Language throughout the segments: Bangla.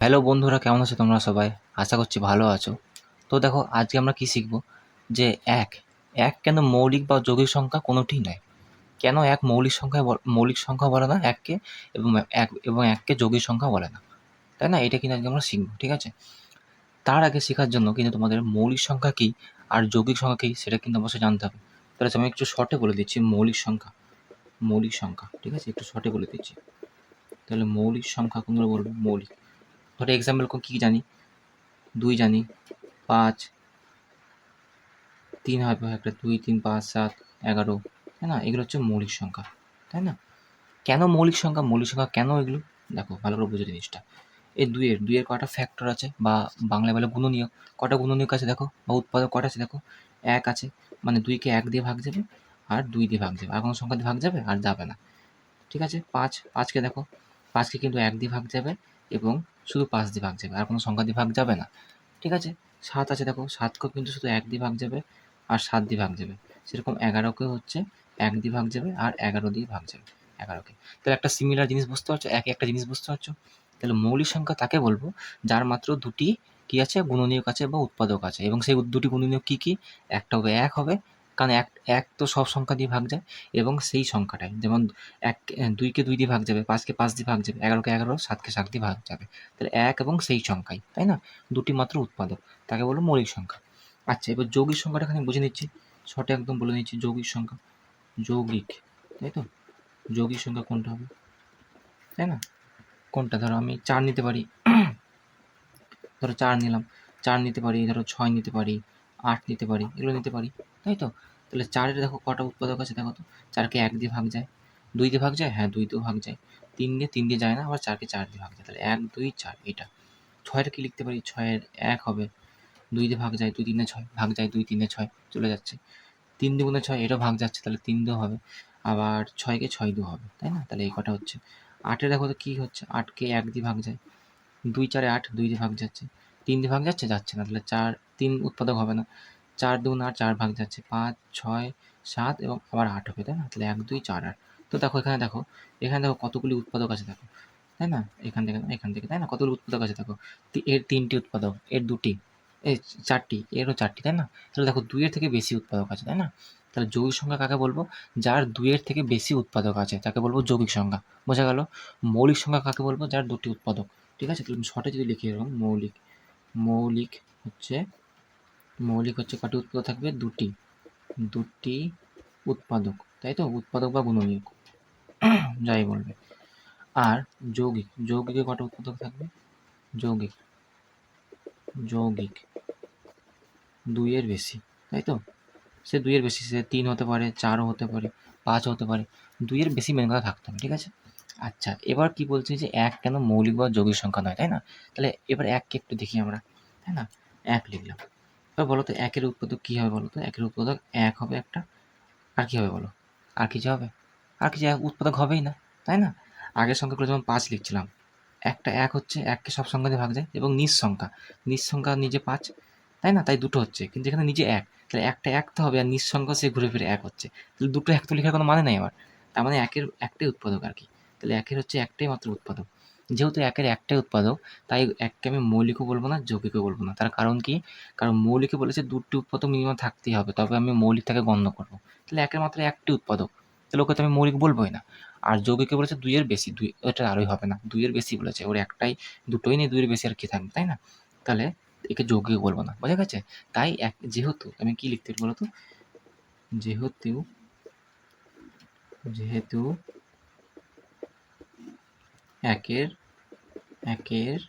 হ্যালো বন্ধুরা, কেমন আছো তোমরা সবাই? আশা করছি ভালো আছো। তো দেখো, আজকে আমরা কি শিখব যে এক এক কেন মৌলিক বা যৌগিক সংখ্যা কোনোটিই নয়। কেন এক মৌলিক সংখ্যা বলে না এককে, এবং এককে যৌগিক সংখ্যা বলে না, তাই না? এটা কিন্তু আজকে আমরা শিখব, ঠিক আছে? তার আগে শেখার জন্য কিন্তু তোমাদের মৌলিক সংখ্যা কী আর যৌগিক সংখ্যা কী সেটা কিন্তু অবশ্যই জানতে হবে। তাহলে আমি একটু শর্টে বলে দিচ্ছি মৌলিক সংখ্যা, ঠিক আছে? একটু শর্টে বলে দিচ্ছি। তাহলে মৌলিক সংখ্যা কোনগুলো বলবো? মৌলিক, ধরো এক্সাম্পল কী জানি? 2 জানি, 5, 3 হবে একটা, 2, 3, 5, 7, 11, তাই না? এগুলো হচ্ছে মৌলিক সংখ্যা, তাই না? কেন মৌলিক সংখ্যা? মৌলিক সংখ্যা কেন এগুলো? দেখো, ভালো করে বুঝো জিনিসটা। এই 2 এর কটা ফ্যাক্টর আছে, বা বাংলায় বলে গুণনীয়ক। কটা গুণনীয়ক আছে দেখো, বা উৎপাদক কটা আছে দেখো? 1 আছে, মানে 2কে 1 দিয়ে ভাগ যাবে, আর 2 দিয়ে ভাগ যাবে, আর কোনো সংখ্যা দিয়ে ভাগ যাবে? আর যাবে না, ঠিক আছে? 5কে দেখো, 5কে কিন্তু 1 দিয়ে ভাগ যাবে, এবং শুধু 5 দিয়ে ভাগ যাবে, আর কোনো সংখ্যা দিয়ে ভাগ যাবে না, ঠিক আছে? 7 আছে দেখো, 7কেও কিন্তু শুধু 1 দিয়ে ভাগ যাবে, আর 7 দিয়ে ভাগ যাবে। সেরকম 11কেও হচ্ছে 1 দিয়ে ভাগ যাবে, আর 11 দিয়ে ভাগ যাবে, 11কে। তাহলে একটা সিমিলার জিনিস বুঝতে পারছো? একই একটা জিনিস বুঝতে পারছো? তাহলে মৌলিক সংখ্যা তাকে বলবো যার মাত্র 2টি কি আছে? গুণনীয়ক আছে বা উৎপাদক আছে, এবং সেই 2টি গুণনীয়ক কী কী? একটা হবে 1 হবে, কারণ 1 তো সব সংখ্যা দিয়ে ভাগ যায়, এবং সেই সংখ্যাটাই, যেমন 2কে 2 দিয়ে ভাগ যাবে, 5কে 5 দিয়ে ভাগ যাবে, 11কে 11, 7কে 7 দিয়ে ভাগ যাবে। তাহলে 1 এবং সেই সংখ্যাই, তাই না? 2টি মাত্র উৎপাদক, তাকে বলবো মৌলিক সংখ্যা। আচ্ছা, এবার যৌগিক সংখ্যাটা এখানে বুঝে নিচ্ছি, শর্টে একদম বলে নিচ্ছি। যৌগিক সংখ্যা, যৌগিক, তাই তো? যৌগিক সংখ্যা কোনটা হবে, তাই না? কোনটা? ধরো আমি 4 নিতে পারি, ধরো 4 নিলাম, 4 নিতে পারি, ধরো 6 নিতে পারি, 8 নিতে পারি, এগুলো নিতে পারি, তাই তো? তাহলে 4-এর দেখো কটা উৎপাদক আছে দেখো তো? 4কে 1 দিয়ে ভাগ যায়, 2 দিয়ে ভাগ যায়, হ্যাঁ 2 দিয়েও ভাগ যায়, 3 দিয়ে যায় না, আবার 4কে 4 দিয়ে ভাগ যায়, তাহলে 1, 2, 4 এটা। 6-এর কি লিখতে পারি? 6-এর 1 হবে, 2 দিয়ে ভাগ যায়, 2 3 6 ভাগ যায়, 2 3 6 চলে যাচ্ছে, 3 দুগুণে 6, এটাও ভাগ যাচ্ছে, তাহলে 3 দিয়েও হবে, আবার 6কে 6 দিয়েও হবে, তাই না? তাহলে এই কটা হচ্ছে। 8-এ দেখো তো কী হচ্ছে? 8কে 1 দিয়ে ভাগ যায়, 2 4 8, 2 দিয়ে ভাগ যাচ্ছে, 3 দিয়ে ভাগ যাচ্ছে, যাচ্ছে না, তাহলে 4, 3 উৎপাদক হবে না, 4 দুগুণ 8, 4 ভাগ যাচ্ছে, 5 6 7 এবং আবার 8 হবে, তাই না? তাহলে 1 2 4 8। তো দেখো এখানে দেখো কতগুলি উৎপাদক আছে দেখো, তাই না? এখান থেকে, তাই না? কতগুলো উৎপাদক আছে দেখো। এর 3টি উৎপাদক, এর 2টি, এই 4টি, এরও 4টি, তাই না? তাহলে দেখো 2 এর থেকে বেশি উৎপাদক আছে, তাই না? তাহলে যৌগিক সংখ্যা কাকে বলবো? যার 2 এর থেকে বেশি উৎপাদক আছে তাকে বলবো যৌগিক সংখ্যা। বোঝা গেল? মৌলিক সংখ্যা কাকে বলবো? যার 2টি উৎপাদক, ঠিক আছে? তাহলে শর্টে যদি লিখি এরকম, মৌলিক হচ্ছে, কটি উৎপাদক থাকবে? 2টি, 2টি উৎপাদক, তাই তো? উৎপাদক বা গুণনীয়ক, যাই বলবে। আর যৌগিকে কটা উৎপাদক থাকবে? যৌগিক, 2 এর বেশি, তাই তো? সে 2 এর বেশি, সে 3 হতে পারে, 4ও হতে পারে, 5 হতে পারে, 2 এর বেশি মেন কথা থাকতে হবে, ঠিক আছে? আচ্ছা, এবার কি বলছি যে 1 কেন মৌলিক বা যৌগিক সংখ্যা নয়, তাই না? তাহলে এবার 1 কে একটু দেখি আমরা, তাই না? 1 লিখলাম। এবার বলো তো 1 এর উৎপাদক কী হবে বলো তো? 1 এর উৎপাদক 1 হবে একটা, আর কী হবে বলো? আর কিছু হবে? আর কিছু উৎপাদক হবেই না, তাই না? আগের সংখ্যাগুলো যেমন 5 লিখছিলাম, একটা 1 হচ্ছে, 1 কে সব সংখ্যা দিয়ে ভাগ যায়, এবং নিজ সংখ্যা নিজে 5, তাই না? তাই 2টো হচ্ছে, কিন্তু এখানে নিজে 1, তাহলে একটা 1 তো হবে, আর নিজ সংখ্যা সে ঘুরে ফিরে 1 হচ্ছে। তাহলে 2টো 1 তো লেখার কোনো মানে নাই আমার। তার মানে 1 এর একটাই উৎপাদক আরকি। তাহলে 1 এর হচ্ছে একটাই মাত্র উৎপাদক। যেহেতু 1 এর একটাই উৎপাদক, তাই 1 কে আমি মৌলিকও বলব না, যৌগিকও বলব না। তার কারণ কি? কারণ মৌলিকে বলেছে 2টি উৎপাদক মিনিমাম থাকতেই হবে, তবে আমি মৌলিকটাকে গণ্য করব। তাহলে 1 এর মাত্র একটি উৎপাদক, তাহলে ওকে তো আমি মৌলিক বলবই না। আর যৌগিকে বলেছে 2 এর বেশি, ওটা আরোই হবে না। 2 এর বেশি বলেছে, ওর একটাই, দুটোই নেই, 2 এর বেশি আর কি থাকবে, তাই না? তাহলে একে যৌগিক বলবো না, বোঝা গেছে? তাই যেহেতু আমি কি লিখতে পারি বলো তো? যেহেতু যেহেতু একের একের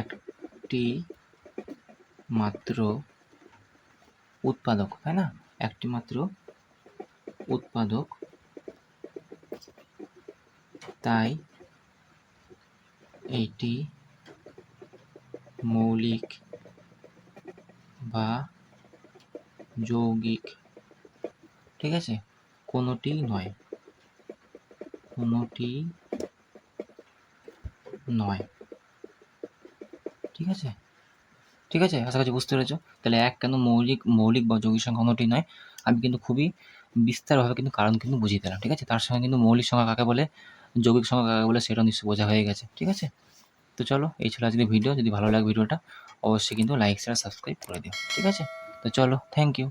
একটি মাত্র উৎপাদক, তাই না? একটি মাত্র উৎপাদক, তাই এইটি মৌলিক বা যৌগিক, ঠিক আছে? কোনোটি নয়, কোনোটি নয়, ঠিক আছে? ঠিক আছে? আশা করছি বুঝতে পেরেছো। তাহলে 1 কেন মৌলিক বা যৌগিক সংখ্যা কোনোটি নয়, আমি কিন্তু খুবই বিস্তারভাবে কিন্তু কারণ কিন্তু বুঝিয়ে দিলাম, ঠিক আছে? তার সঙ্গে কিন্তু মৌলিক সংখ্যা কাকে বলে, যৌগিক সংখ্যা কাকে বলে, সেটাও নিশ্চয়ই বোঝা হয়ে গেছে, ঠিক আছে? তো চলো এই ছিল আজকের ভিডিও। যদি ভালো লাগে ভিডিওটা অবশ্যই কিন্তু লাইক শেয়ার সাবস্ক্রাইব করে দিও। ঠিক আছে? তো চলো, থ্যাংক ইউ।